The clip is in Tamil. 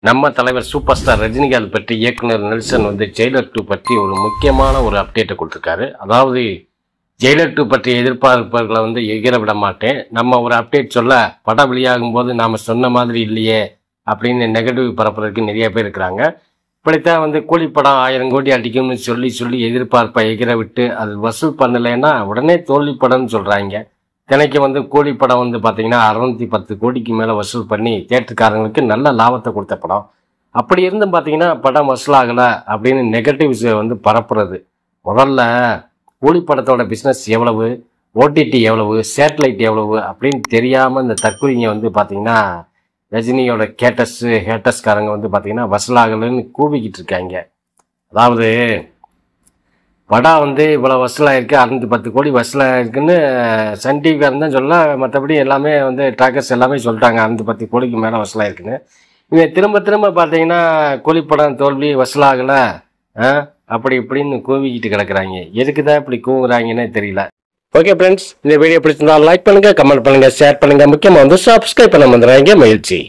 நம்ம தலைவர் சூப்பர் ஸ்டார் ரஜினிகாந்த் பற்றி இயக்குனர் நெல்சன் வந்து ஜெயிலர் 2 பற்றி ஒரு முக்கியமான ஒரு அப்டேட்டை கொடுத்துருக்காரு. அதாவது ஜெயிலர் 2 பற்றிய எதிர்பார்ப்புகளை வந்து எகிர விட மாட்டேன். நம்ம ஒரு அப்டேட் சொல்ல படம் வெளியாகும் போது நாம் சொன்ன மாதிரி இல்லையே அப்படின்னு நெகட்டிவ் பரப்புறதுக்கு நிறைய பேர் இருக்கிறாங்க. இப்படித்தான் வந்து கூலிப்படம் 1000 கோடி அடிக்கும்னு சொல்லி எதிர்பார்ப்பை எகிர விட்டு அது வசூல் பண்ணலைன்னா உடனே தோல்வி படம்னு சொல்கிறாங்க. தினைக்கு வந்து கூலிப்படம் வந்து பார்த்தீங்கன்னா 610 கோடிக்கு மேலே வசூல் பண்ணி தியேட்டருக்காரங்களுக்கு நல்ல லாபத்தை கொடுத்த படம். அப்படி இருந்தும் பார்த்தீங்கன்னா படம் வசூலாகலை அப்படின்னு நெகட்டிவ்ஸ் வந்து பரப்புறது. முதல்ல கூலிப்படத்தோட பிஸ்னஸ் எவ்வளவு, ஓடிடி எவ்வளவு, சேட்டலைட் எவ்வளவு அப்படின்னு தெரியாமல் இந்த தற்கொலைங்க வந்து பார்த்தீங்கன்னா ரஜினியோட ஹேட்டர்ஸ்காரங்க வந்து பார்த்தீங்கன்னா வசூலாகலைன்னு கூவிக்கிட்டு இருக்காங்க. அதாவது படம் வந்து இவ்வளோ வசூலாகிருக்கு, 610 கோடி வசூலாகிருக்குன்னு சன் டிவிக்காரன் தான் சொல்ல, மற்றபடி எல்லாமே வந்து ட்ராக்கர்ஸ் எல்லாமே சொல்லிட்டாங்க 610 கோடிக்கு மேலே வசூலாகிருக்குன்னு. இவன் திரும்ப பார்த்தீங்கன்னா கூலிப்படம் தோல்வி வசூலாகலை அப்படி இப்படின்னு கூவிக்கிட்டு கிடக்குறாங்க. எதுக்கு தான் இப்படி கூவுறாங்கன்னே தெரியல. ஓகே ஃப்ரெண்ட்ஸ், இந்த வீடியோ பிடிச்சிருந்தா லைக் பண்ணுங்கள், கமெண்ட் பண்ணுங்கள், ஷேர் பண்ணுங்கள், முக்கியமாக வந்து சப்ஸ்கிரைப் பண்ண வந்துடுறாங்க. மகிழ்ச்சி.